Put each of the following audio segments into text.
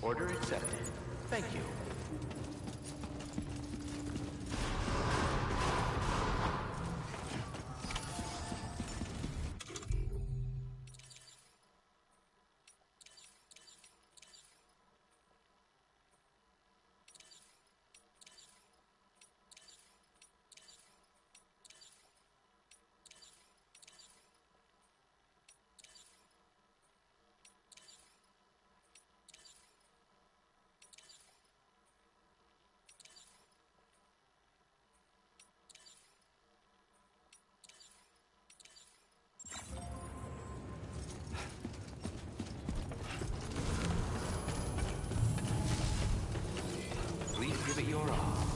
Order accepted. Thank you. Please give it your all.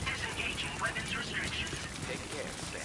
Disengaging weapons restrictions. Take care, Sam.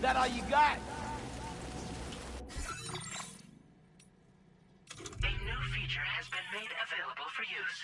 That all you got? A new feature has been made available for use.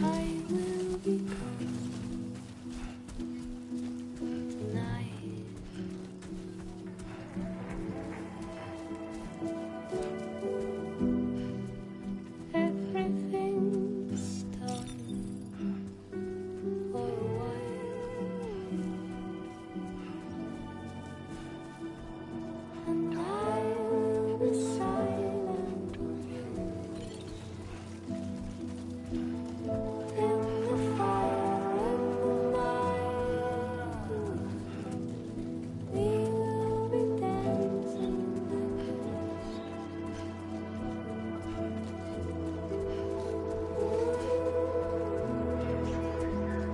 I will be gone tonight. Everything's done for a while, and I will be silent with you in the fire in the night. We will be dancing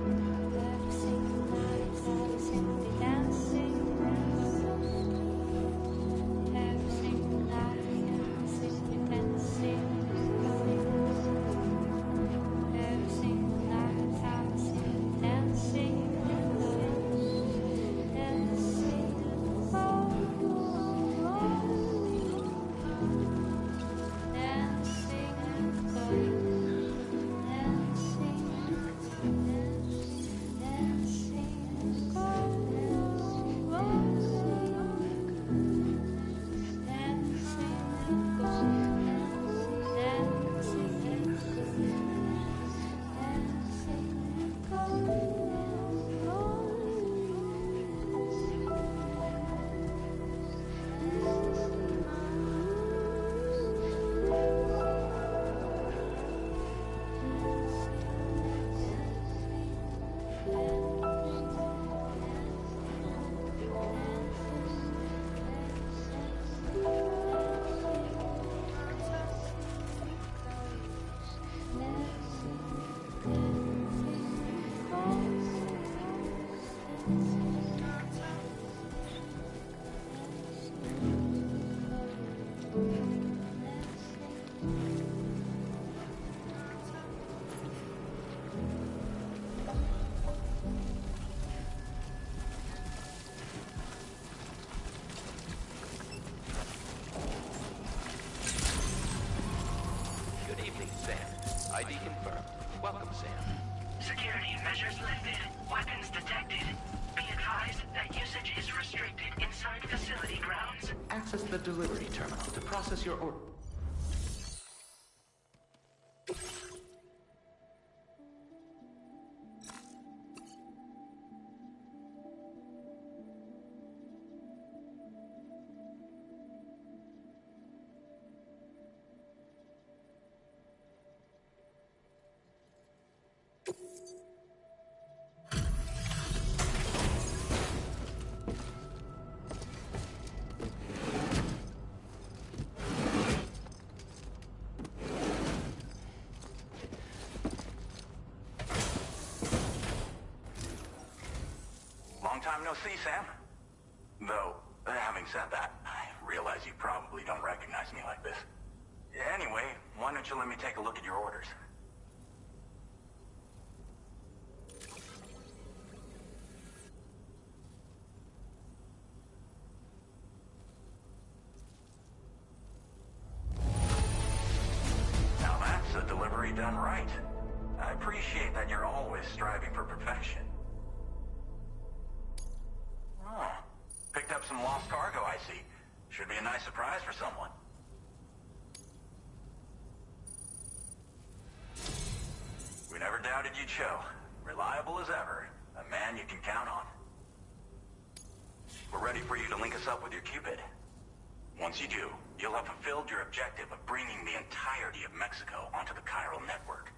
like every single night. I'll simply dancing softly. Every single night, I'll simply dancing. Every single night, I'll simply dancing. Dancing, oh, dancing, Good evening, Sam. ID confirmed. Welcome, Sam. Security measures lifted. Weapons detected. Be advised that usage is restricted inside facility grounds. Access the delivery terminal to process your order. Long time no see, Sam. Though, having said that, I realize you probably don't recognize me like this. Anyway, why don't you let me take a look at your orders? Now that's a delivery done right. I appreciate that you're always striving for perfection. Oh, picked up some lost cargo, I see. Should be a nice surprise for someone. We never doubted you'd show. Reliable as ever. A man you can count on. We're ready for you to link us up with your Cupid. Once you do, you'll have fulfilled your objective of bringing the entirety of Mexico onto the chiral network.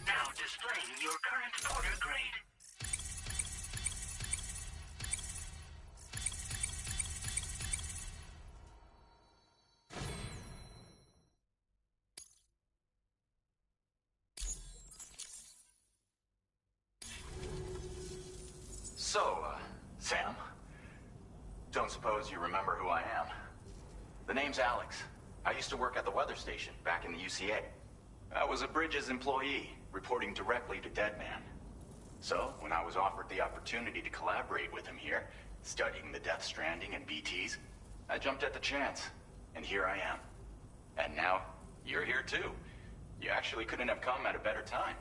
Now displaying your current order grade. So, Sam, don't suppose you remember who I am? The name's Alex. I used to work at the weather station back in the UCA. I was a Bridges employee, reporting directly to Deadman. So, when I was offered the opportunity to collaborate with him here, studying the Death Stranding and BTs, I jumped at the chance, and here I am. And now, you're here too. You actually couldn't have come at a better time.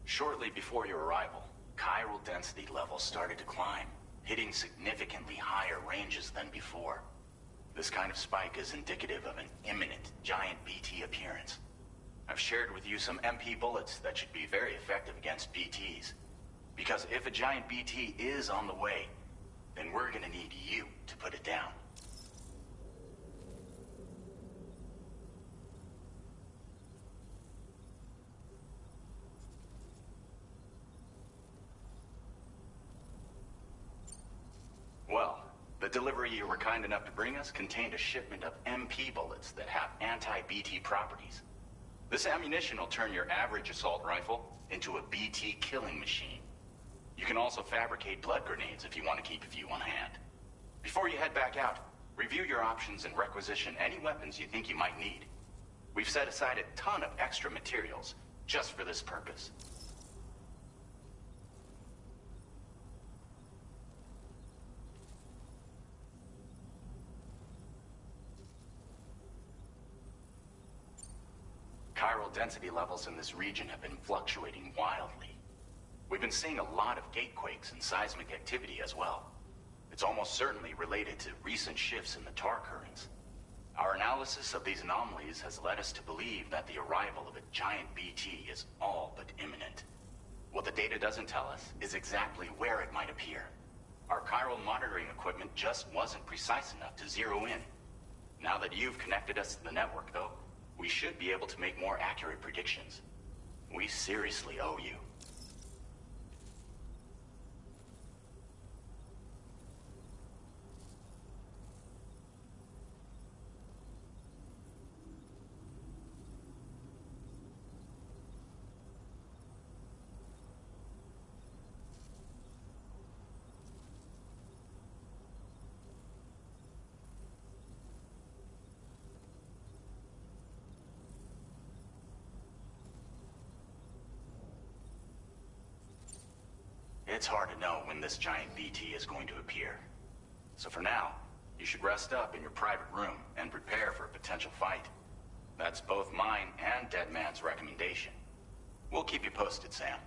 Shortly before your arrival, chiral density levels started to climb, hitting significantly higher ranges than before. This kind of spike is indicative of an imminent giant BT appearance. I've shared with you some MP bullets that should be very effective against BTs. Because if a giant BT is on the way, then we're gonna need you to put it down. Well, the delivery you were kind enough to bring us contained a shipment of MP bullets that have anti-BT properties. This ammunition will turn your average assault rifle into a BT killing machine. You can also fabricate blood grenades if you want to keep a few on hand. Before you head back out, review your options and requisition any weapons you think you might need. We've set aside a ton of extra materials just for this purpose. Chiral density levels in this region have been fluctuating wildly. We've been seeing a lot of gatequakes and seismic activity as well. It's almost certainly related to recent shifts in the tar currents. Our analysis of these anomalies has led us to believe that the arrival of a giant BT is all but imminent. What the data doesn't tell us is exactly where it might appear. Our chiral monitoring equipment just wasn't precise enough to zero in. Now that you've connected us to the network, though, we should be able to make more accurate predictions. We seriously owe you. It's hard to know when this giant BT is going to appear. So for now, you should rest up in your private room and prepare for a potential fight. That's both mine and Deadman's recommendation. We'll keep you posted, Sam.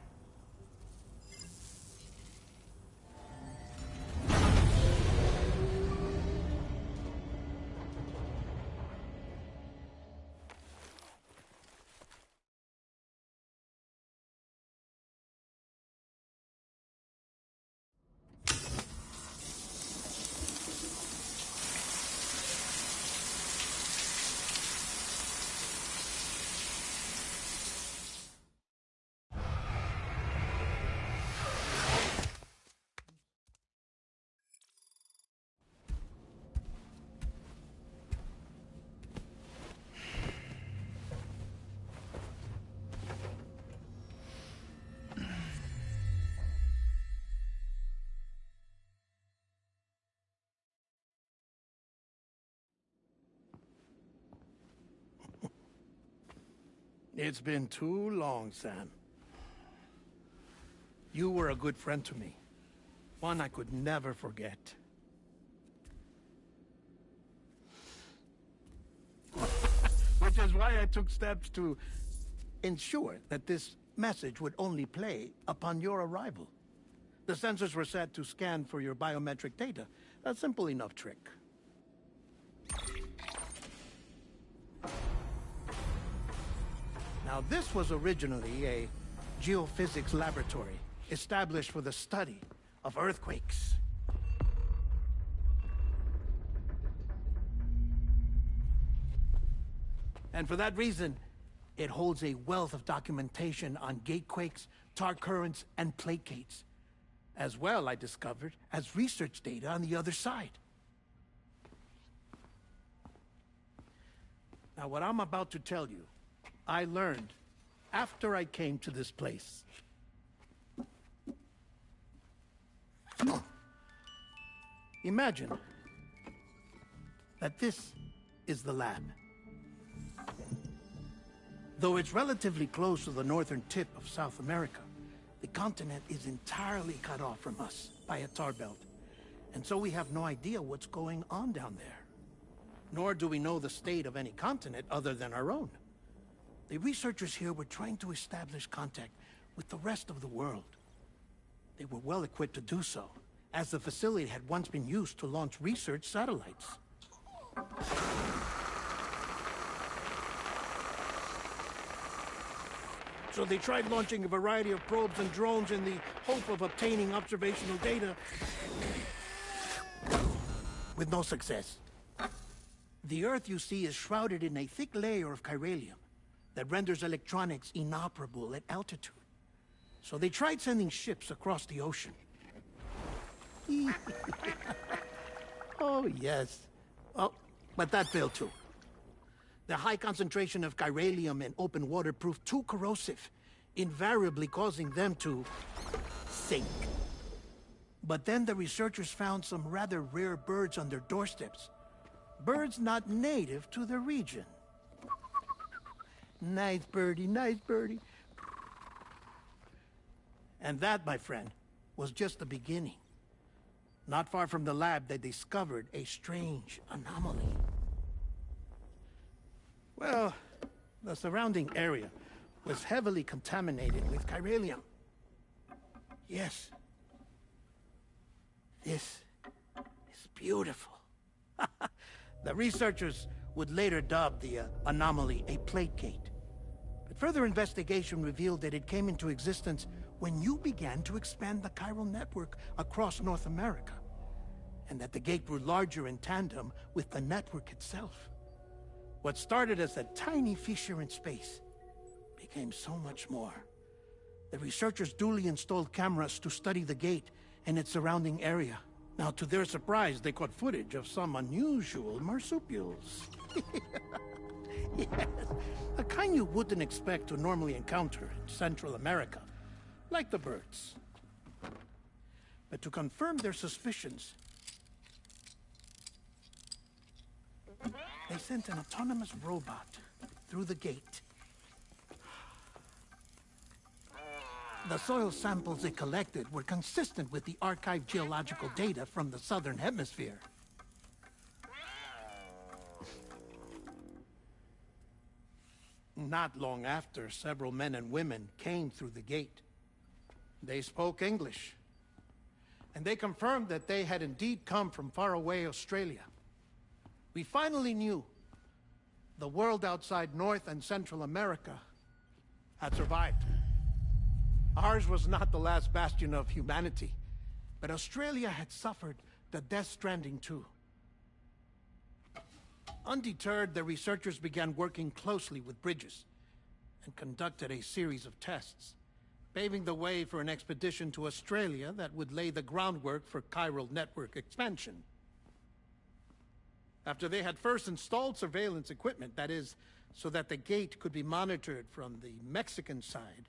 It's been too long, Sam. You were a good friend to me. One I could never forget. Which is why I took steps to ensure that this message would only play upon your arrival. The sensors were set to scan for your biometric data. A simple enough trick. Now, this was originally a geophysics laboratory established for the study of earthquakes. And for that reason, it holds a wealth of documentation on gatequakes, tar currents, and placates. As well, I discovered, as research data on the other side. Now, what I'm about to tell you, I learned after I came to this place. Imagine that this is the lab. Though it's relatively close to the northern tip of South America, the continent is entirely cut off from us by a tar belt. And so we have no idea what's going on down there. Nor do we know the state of any continent other than our own. The researchers here were trying to establish contact with the rest of the world. They were well equipped to do so, as the facility had once been used to launch research satellites. So they tried launching a variety of probes and drones in the hope of obtaining observational data, with no success. The Earth, you see, is shrouded in a thick layer of chiralium that renders electronics inoperable at altitude. So they tried sending ships across the ocean. Oh, yes. Oh, but that failed too. The high concentration of chiralium in open water proved too corrosive, invariably causing them to sink. But then the researchers found some rather rare birds on their doorsteps. Birds not native to the region. Nice birdie, nice birdie. And that, my friend, was just the beginning. Not far from the lab, they discovered a strange anomaly. Well, the surrounding area was heavily contaminated with chiralium. Yes. This is beautiful. The researchers would later dub the anomaly a plate gate. But further investigation revealed that it came into existence when you began to expand the chiral network across North America, and that the gate grew larger in tandem with the network itself. What started as a tiny fissure in space became so much more. The researchers duly installed cameras to study the gate and its surrounding area. Now, to their surprise, they caught footage of some unusual marsupials. Yes, a kind you wouldn't expect to normally encounter in Central America, like the birds. But to confirm their suspicions, they sent an autonomous robot through the gate. The soil samples it collected were consistent with the archived geological data from the southern hemisphere. Not long after, several men and women came through the gate. They spoke English, and they confirmed that they had indeed come from faraway Australia. We finally knew the world outside North and Central America had survived. Ours was not the last bastion of humanity, but Australia had suffered the death stranding too. Undeterred, the researchers began working closely with Bridges and conducted a series of tests, paving the way for an expedition to Australia that would lay the groundwork for chiral network expansion. After they had first installed surveillance equipment, that is, so that the gate could be monitored from the Mexican side,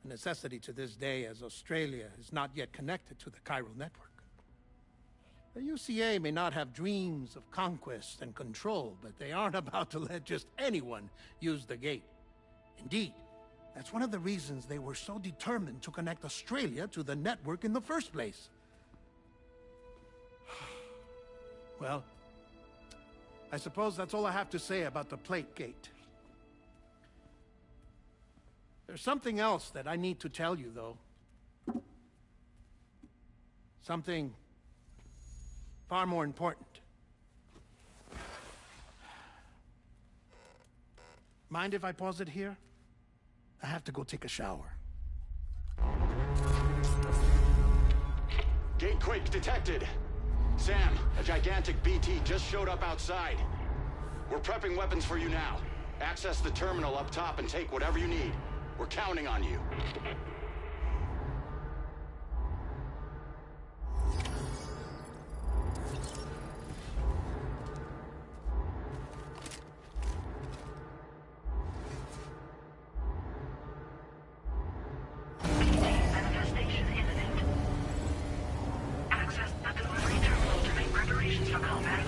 a necessity to this day as Australia is not yet connected to the chiral network. The UCA may not have dreams of conquest and control, but they aren't about to let just anyone use the gate. Indeed, that's one of the reasons they were so determined to connect Australia to the network in the first place. Well, I suppose that's all I have to say about the plate gate. There's something else that I need to tell you, though. Something far more important. Mind if I pause it here? I have to go take a shower. Gate quake detected. Sam, a gigantic BT just showed up outside. We're prepping weapons for you now. Access the terminal up top and take whatever you need. We're counting on you. Manifestation imminent. Access the delivery terminal to make preparations for combat.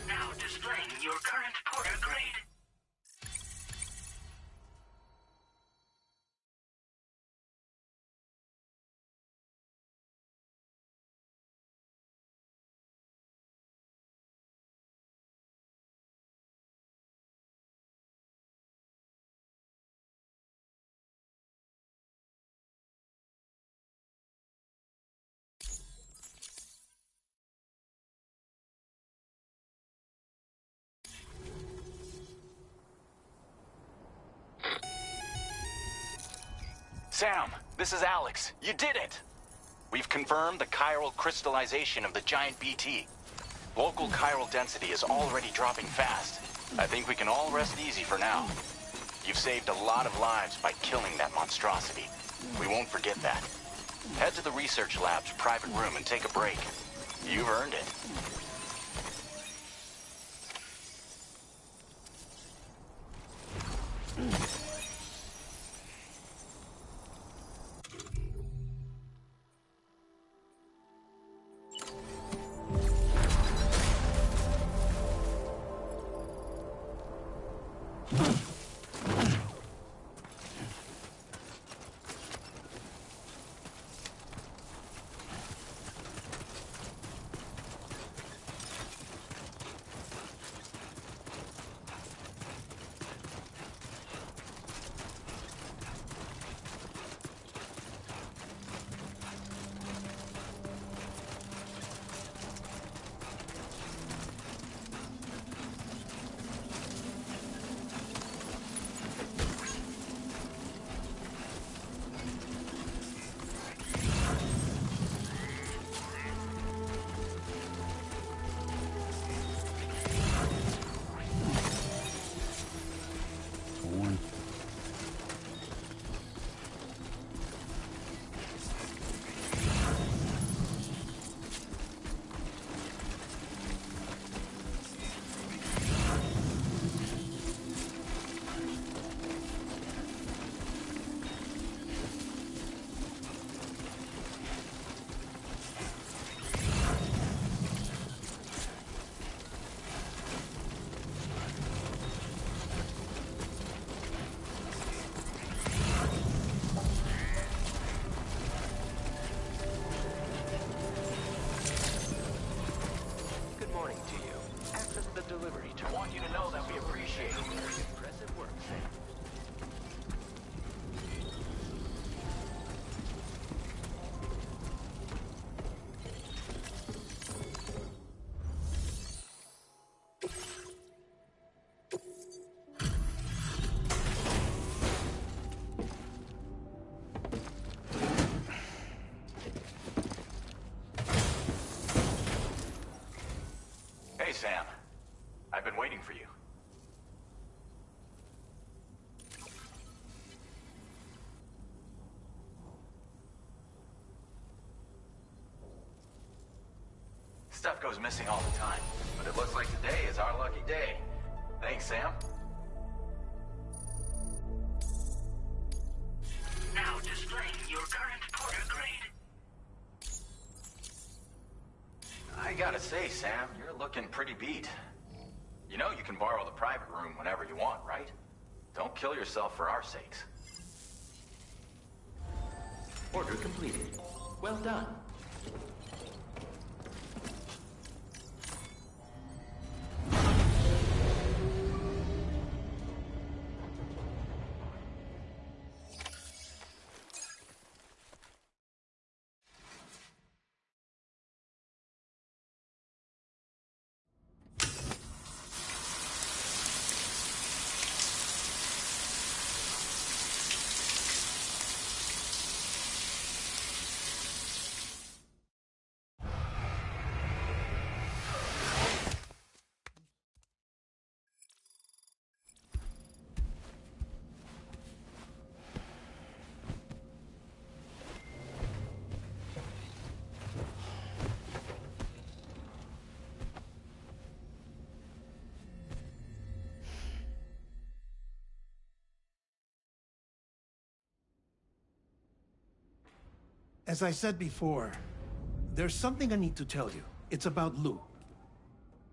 Now displaying your current porter grade. Sam, this is Alex. You did it! We've confirmed the chiral crystallization of the giant BT. Local chiral density is already dropping fast. I think we can all rest easy for now. You've saved a lot of lives by killing that monstrosity. We won't forget that. Head to the research lab's private room and take a break. You've earned it. Hey, Sam. I've been waiting for you. Stuff goes missing all the time, but it looks like today is our lucky day. Thanks, Sam. Now displaying your current porter grade. I gotta say, Sam, you're looking pretty beat. You know you can borrow the private room whenever you want, right? Don't kill yourself for our sakes. Order completed. Well done. As I said before, there's something I need to tell you. It's about Lou.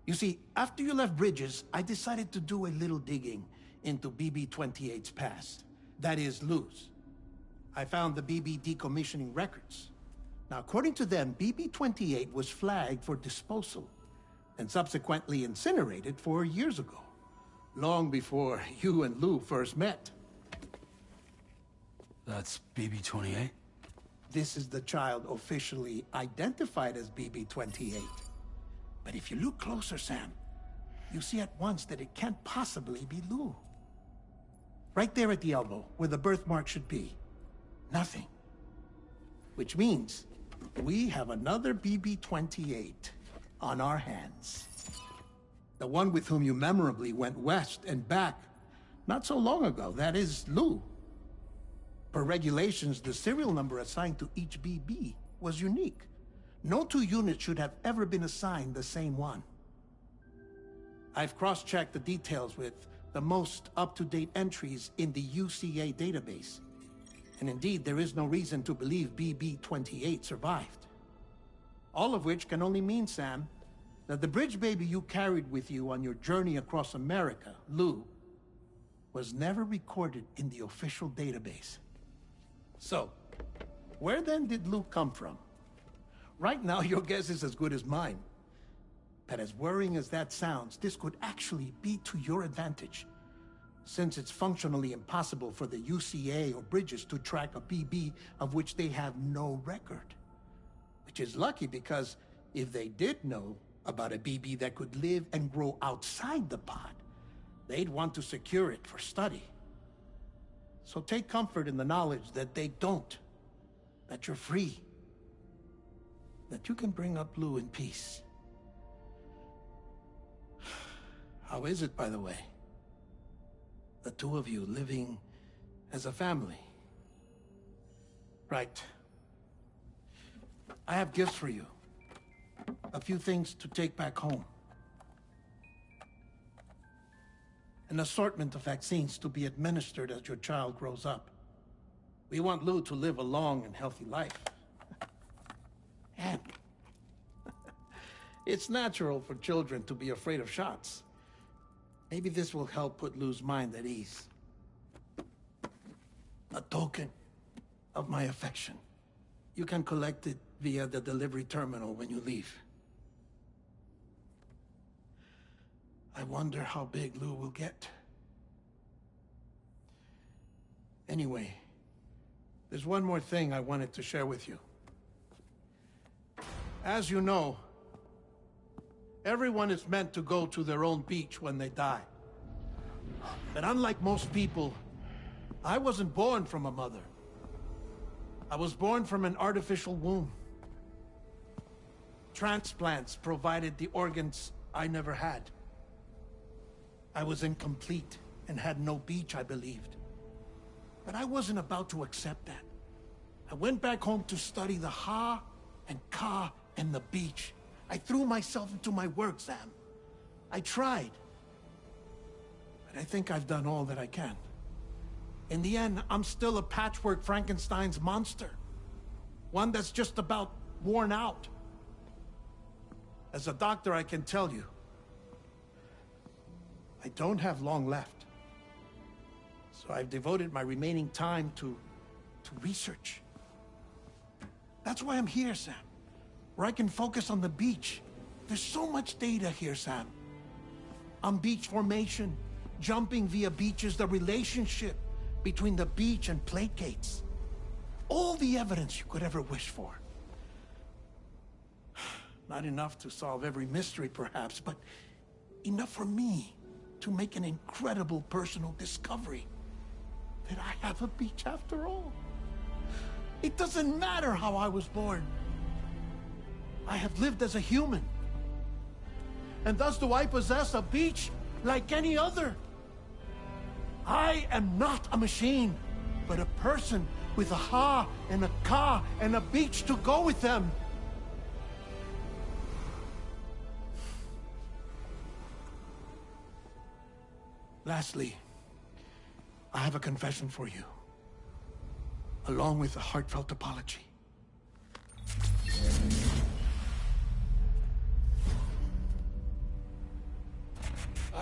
You see, after you left Bridges, I decided to do a little digging into BB-28's past. That is, Lou's. I found the BB decommissioning records. Now, according to them, BB-28 was flagged for disposal and subsequently incinerated 4 years ago, long before you and Lou first met. That's BB-28? This is the child officially identified as BB-28. But if you look closer, Sam, you see at once that it can't possibly be Lou. Right there at the elbow, where the birthmark should be. Nothing. Which means we have another BB-28 on our hands. The one with whom you memorably went west and back not so long ago. That is Lou. Per regulations, the serial number assigned to each BB was unique. No two units should have ever been assigned the same one. I've cross-checked the details with the most up-to-date entries in the UCA database. And indeed, there is no reason to believe BB-28 survived. All of which can only mean, Sam, that the bridge baby you carried with you on your journey across America, Lou, was never recorded in the official database. So, where then did Lou come from? Right now, your guess is as good as mine. But as worrying as that sounds, this could actually be to your advantage, since it's functionally impossible for the UCA or Bridges to track a BB of which they have no record. Which is lucky, because if they did know about a BB that could live and grow outside the pod, they'd want to secure it for study. So take comfort in the knowledge that they don't, that you're free, that you can bring up Lou in peace. How is it, by the way? The two of you living as a family. Right. I have gifts for you. A few things to take back home. An assortment of vaccines to be administered as your child grows up. We want Lou to live a long and healthy life. And it's natural for children to be afraid of shots. Maybe this will help put Lou's mind at ease. A token of my affection. You can collect it via the delivery terminal when you leave. I wonder how big Lou will get. Anyway, there's one more thing I wanted to share with you. As you know, everyone is meant to go to their own beach when they die. But unlike most people, I wasn't born from a mother. I was born from an artificial womb. Transplants provided the organs I never had. I was incomplete and had no beach, I believed. But I wasn't about to accept that. I went back home to study the Ha and Ka and the beach. I threw myself into my work, Sam. I tried. But I think I've done all that I can. In the end, I'm still a patchwork Frankenstein's monster. One that's just about worn out. As a doctor, I can tell you, I don't have long left. So I've devoted my remaining time to research. That's why I'm here, Sam. Where I can focus on the beach. There's so much data here, Sam. On beach formation, jumping via beaches, the relationship between the beach and plate gates. All the evidence you could ever wish for. Not enough to solve every mystery, perhaps, but enough for me to make an incredible personal discovery. That I have a beach after all. It doesn't matter how I was born. I have lived as a human. And thus do I possess a beach like any other. I am not a machine, but a person with a Ha and a Ka and a beach to go with them. Lastly, I have a confession for you, along with a heartfelt apology.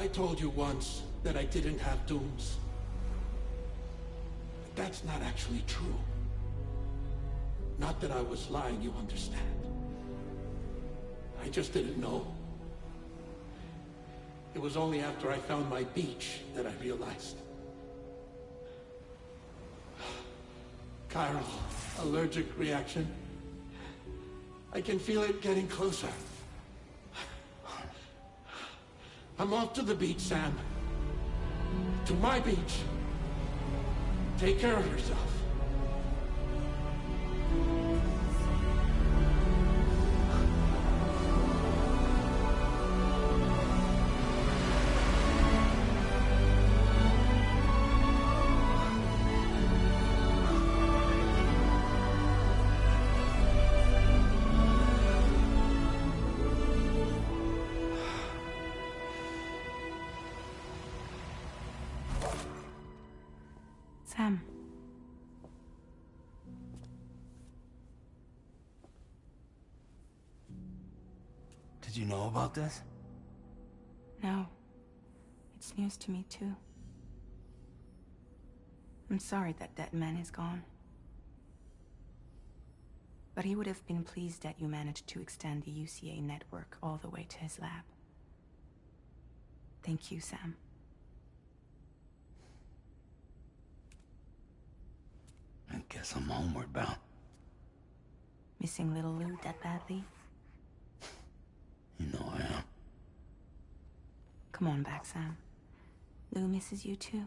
I told you once that I didn't have dooms. But that's not actually true. Not that I was lying, you understand. I just didn't know. It was only after I found my beach that I realized. Chiral allergic reaction. I can feel it getting closer. I'm off to the beach, Sam. To my beach. Take care of yourself. Sam. Did you know about this? No. It's news to me, too. I'm sorry that that man is gone. But he would have been pleased that you managed to extend the UCA network all the way to his lab. Thank you, Sam. I guess I'm homeward bound. Missing little Lou that badly? You know I am. Come on back, Sam. Lou misses you too.